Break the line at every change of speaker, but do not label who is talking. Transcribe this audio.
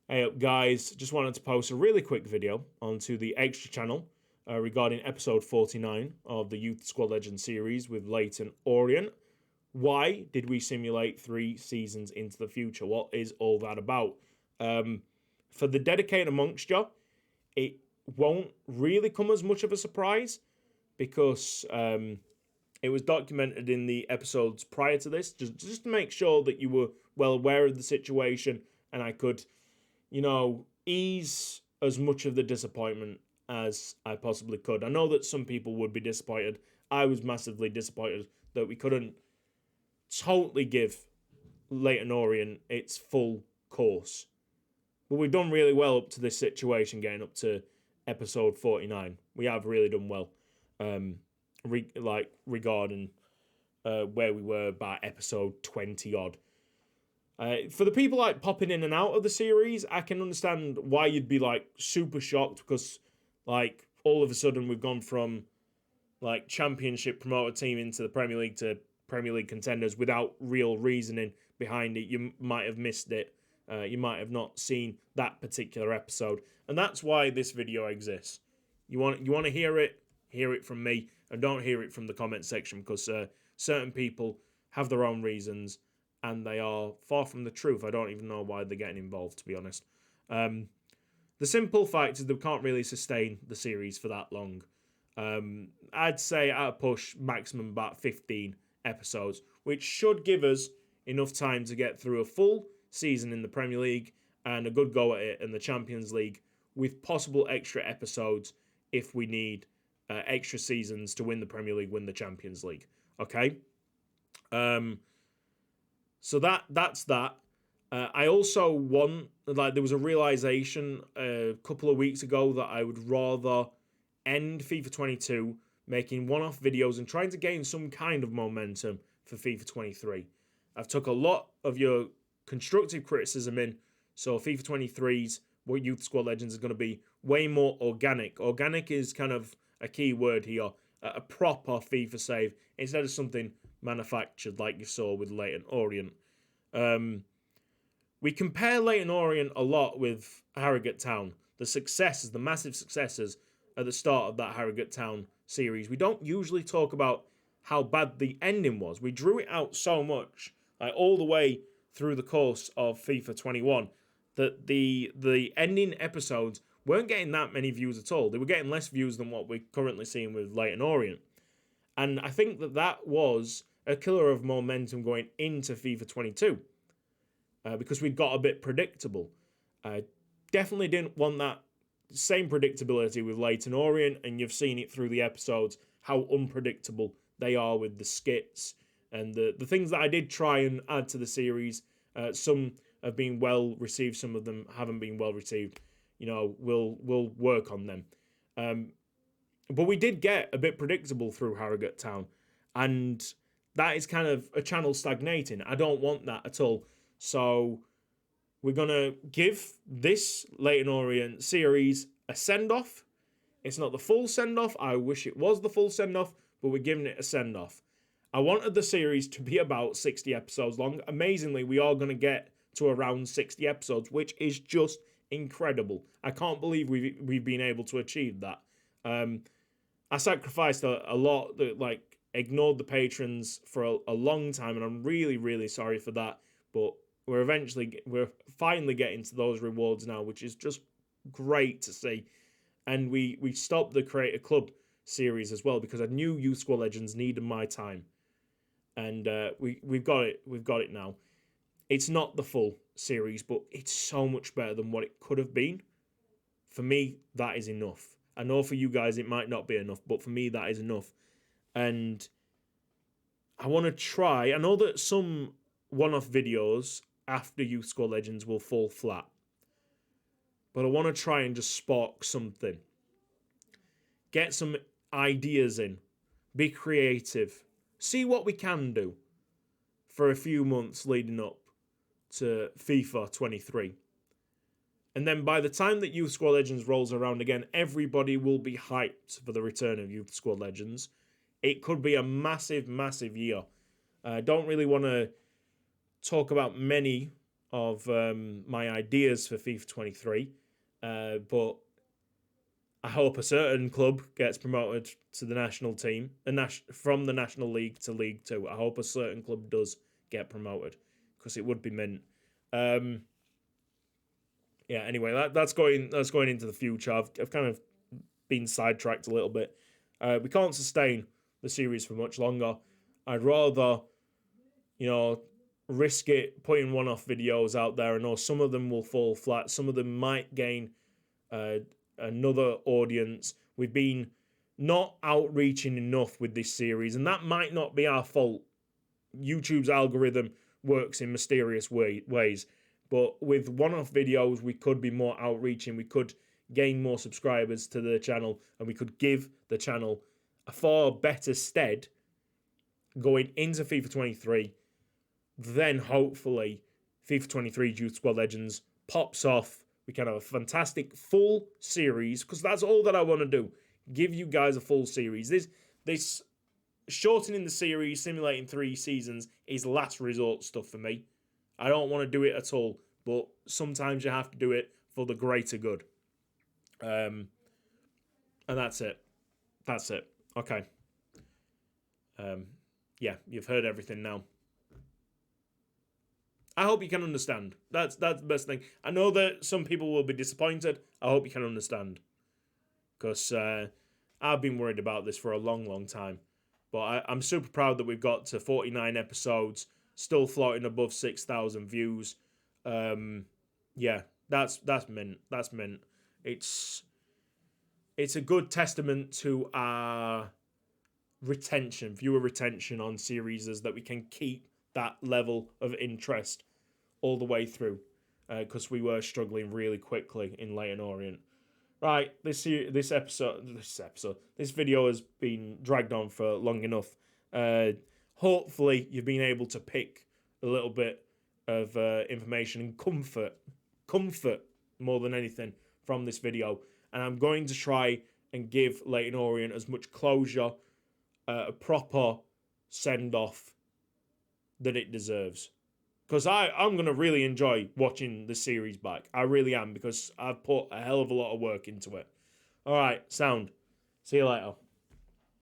Hey up, guys. Just wanted to post a really quick video onto the Extra channel regarding episode 49 of the Youth Squad Legends series with Leighton Orient. Why did we simulate 3 seasons into the future? What is all that about? For the dedicated amongst you, it won't really come as much of a surprise because it was documented in the episodes prior to this, just to make sure that you were well aware of the situation and I could ease as much of the disappointment as I possibly could. I know that some people would be disappointed. I was massively disappointed that we couldn't totally give Leighton Orient its full course. But we've done really well up to this situation, getting up to episode 49. We have really done well, regarding where we were by episode 20 odd. For the people popping in and out of the series, I can understand why you'd be super shocked because all of a sudden we've gone from championship promoter team into the Premier League to Premier League contenders without real reasoning behind it. You might have missed it. You might have not seen that particular episode, and that's why this video exists. You want to hear it from me, and don't hear it from the comment section because certain people have their own reasons. And they are far from the truth. I don't even know why they're getting involved, to be honest. The simple fact is they can't really sustain the series for that long. I'd say at a push, maximum about 15 episodes, which should give us enough time to get through a full season in the Premier League and a good go at it in the Champions League with possible extra episodes if we need extra seasons to win the Premier League, win the Champions League. Okay? So that's that. I also want, there was a realization a couple of weeks ago that I would rather end FIFA 22 making one-off videos and trying to gain some kind of momentum for FIFA 23. I've took a lot of your constructive criticism in, so FIFA 23's Youth Squad Legends is going to be way more organic. Organic is kind of a key word here. A proper FIFA save instead of something manufactured like you saw with Leighton Orient. We compare Leighton Orient a lot with Harrogate Town. The massive successes at the start of that Harrogate Town series. We don't usually talk about how bad the ending was. We drew it out so much, all the way through the course of FIFA 21, that the ending episodes weren't getting that many views at all. They were getting less views than what we're currently seeing with Leighton Orient. And I think that was a killer of momentum going into FIFA 22 because we got a bit predictable. I definitely didn't want that same predictability with Leighton Orient, and you've seen it through the episodes, how unpredictable they are with the skits and the things that I did try and add to the series. Some have been well received, some of them haven't been well received. We'll work on them. But we did get a bit predictable through Harrogate Town, and that is kind of a channel stagnating. I don't want that at all. So we're going to give this Leighton Orient series a send-off. It's not the full send-off. I wish it was the full send-off, but we're giving it a send-off. I wanted the series to be about 60 episodes long. Amazingly, we are going to get to around 60 episodes, which is just incredible. I can't believe we've been able to achieve that. I sacrificed a lot, ignored the patrons for a long time, and I'm really, really sorry for that. But we're finally getting to those rewards now, which is just great to see. And we stopped the Create a Club series as well because I knew Youth Squad Legends needed my time, and we've got it. We've got it now. It's not the full series, but it's so much better than what it could have been. For me, that is enough. I know for you guys it might not be enough, but for me that is enough. And I want to try. I know that some one-off videos after Youth Squad Legends will fall flat, but I want to try and just spark something. Get some ideas in. Be creative. See what we can do for a few months leading up to FIFA 23. And then by the time that Youth Squad Legends rolls around again, everybody will be hyped for the return of Youth Squad Legends. It could be a massive, massive year. I don't really want to talk about many of my ideas for FIFA 23, but I hope a certain club gets promoted to the national team, from the National League to League Two. I hope a certain club does get promoted, because it would be mint. Yeah. Anyway, that's going into the future. I've kind of been sidetracked a little bit. We can't sustain the series for much longer. I'd rather, risk it putting one-off videos out there. I know some of them will fall flat. Some of them might gain another audience. We've been not outreaching enough with this series, and that might not be our fault. YouTube's algorithm works in mysterious ways. But with one-off videos, we could be more outreaching. We could gain more subscribers to the channel, and we could give the channel a far better stead going into FIFA 23. Then hopefully FIFA 23 Youth Squad Legends pops off. We can have a fantastic full series, because that's all that I want to do. Give you guys a full series. This shortening the series, simulating 3 seasons, is last resort stuff for me. I don't want to do it at all, but sometimes you have to do it for the greater good. And that's it. That's it. Okay. Yeah, you've heard everything now. I hope you can understand. That's the best thing. I know that some people will be disappointed. I hope you can understand, because I've been worried about this for a long, long time. But I'm super proud that we've got to 49 episodes, still floating above 6,000 views. Yeah, that's mint. That's mint. It's a good testament to our viewer retention on series, is that we can keep that level of interest all the way through, because we were struggling really quickly in Leyton Orient. Right, this video has been dragged on for long enough. Hopefully you've been able to pick a little bit of information and comfort more than anything from this video. And I'm going to try and give Leyton Orient as much closure, a proper send-off that it deserves. Because I'm going to really enjoy watching the series back. I really am, because I've put a hell of a lot of work into it. Alright, sound. See you later.